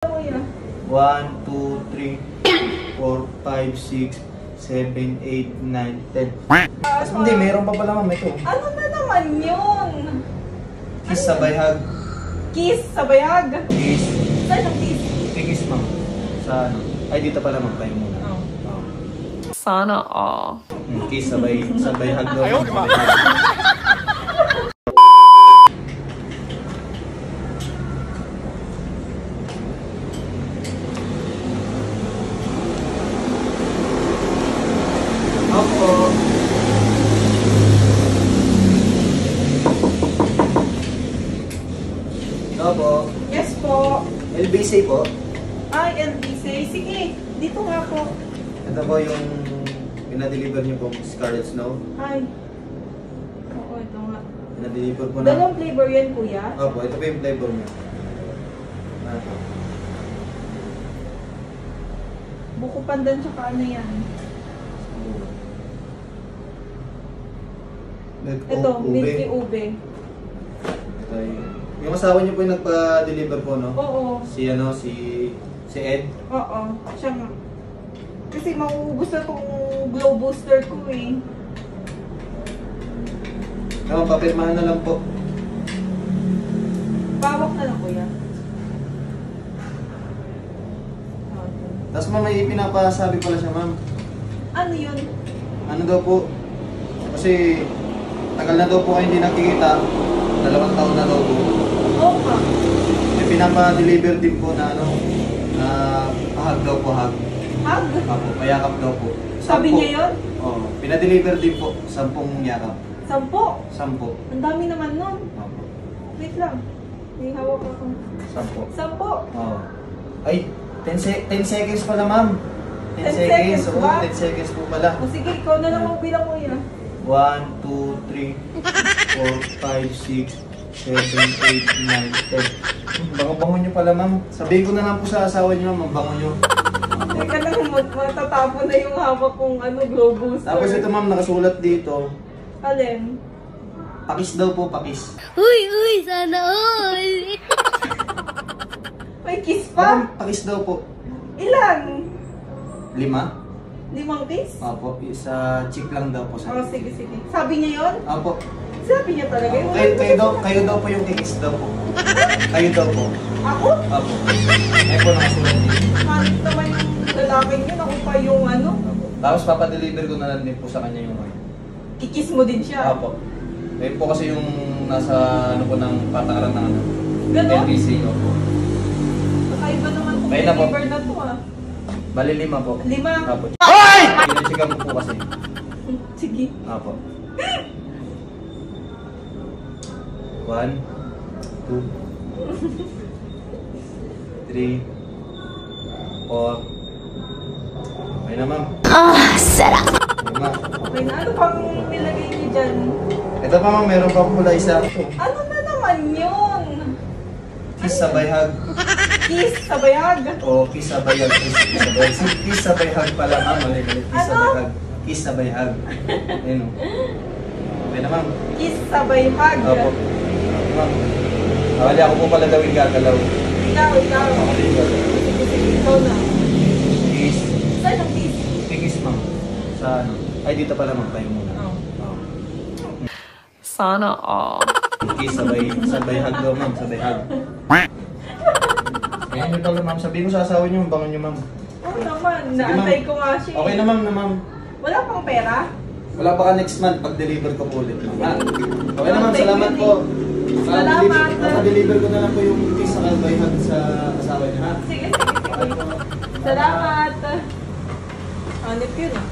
1, 2, 3, 4, 5, 6, 7, 8, 9, 10. Hindi, meron pa pala ma'am ito. Ano na naman yun? Kiss sabay hug. Kiss sabay hug? Kiss. Saan yung kiss? Kiss ma'am. Sa ano? Ay, dito pala ma'am. Tayo muna. Oh. Sana all. Kiss sabay hug daw. Ayaw, di ba? Opo. Opo. Yes po. LBC po. Ay, LBC. Sige, dito nga po. Ito po yung pinadeliver niyo po, Scarlet Snow. Ay. Oo, ito nga. Pinadeliver po na. Dalawang flavor yan, kuya. Opo, ito po yung flavor niyo. Buko pandan tsaka ano yan. Ito, milky ube. Ito yung asawa niyo po yung nagpa-deliver po, no? Oo. Si Ed. Oo, siya nga. Kasi mauubos na tong glow booster ko eh. Tama, papirmahan na lang po. Pawak na lang kuya. Tapos ma'am, may pinapasabi pala siya, ma'am. Ano yun? Ano daw po? Kasi tagal na daw po kayo hindi nakikita. 2 taon na daw po. Oo ka. May pinapa-deliver din po na ano, na hug daw po, hug. Hug? Opo, payakap daw po. Sabi niya yun? Oo, pinadeliver din po, 10 yakap. 10? 10. Ang dami naman nun. Opo. Wait lang. May hawak ako. 10. 10? Oo. Ay, 10 seconds pala, ma'am. 10 seconds Oo, ba? 10 seconds po pala. O sige, ikaw na lang magbilang mo yan. 1, 2, 3, 4, 5, 6, 7, 8, 9, 10. Bango-bango nyo pala, ma'am. Sabihin ko na lang po sa asawa nyo, ma'am, bango nyo. Teka lang, matatapon na yung hawak kong glow booster. Tapos ito, ma'am, nakasulat dito. Alin? Pakis daw po, pakis. Uy, sana all. May kiss Ma'am, pa? pakis daw po. Ilan? 5? 5 kiss? Opo, isa check lang daw po sa. Oh, sige. Sabi niya yun? Opo. Sabi niya talaga yun? Kayo daw po yung kikis daw po. Kayo daw po. Ako? Opo. Ay po nakasulat dito. Hanip naman yung lalaking yun. Ako pa yung ano. Opo. Tapos papadeliver ko na lang din po sa kanya yung ano. Kikis mo din siya. Opo. Ayun po kasi yung nasa ano po ng patakaran ng ano. Ganon? LBC, opo. Kakaiba naman kung Kaya na po. deliver na to ah. Bali 5 po. 5? Opo. Ay! Pinachekan ko po kasi. Sige. Opo. 1, 2, 3, 4. Okay na, ma'am. Sarap. Okay na. Ano pang nilagay niyo dyan? Ito pa, ma'am, meron pa pula isa. Ano na naman yun? Kiss sabay hug. Kiss sabay hug? O, kiss sabay hug. Kiss sabay hug pala, ma'am. Mali. Kiss sabay hug. Kiss sabay hug. Ayun o. Okay na, ma'am. Kiss sabay hug? Opo. Ma'am. Akali ako po pala gawin gagalaw. Ikaw. Sige, ikaw na. Kiss. Saan yung kiss? Kiss, ma'am. Sa ano? Ay, dito pala, ma'am. Tayo muna. Oh. Sana all. Kiss sabay hug daw, ma'am. Sabay hug. Ayan nyo pala, ma'am. Sabihin mo sa asawa nyo, bangon nyo, ma'am. Oo naman. Sige, Naantay ma'am. ko nga siya. Okay na, ma'am, na, ma'am. Wala pang pera? Wala pa ka next month pag-deliver ko po ulit, ma'am. Ah, okay na, ma'am. Thank Salamat you, po. Salamat. Pag-deliver ko na lang po yung kiss sa sabay hug sa asawa nyo, ha? Sige. Salamat. Hanip yun ah.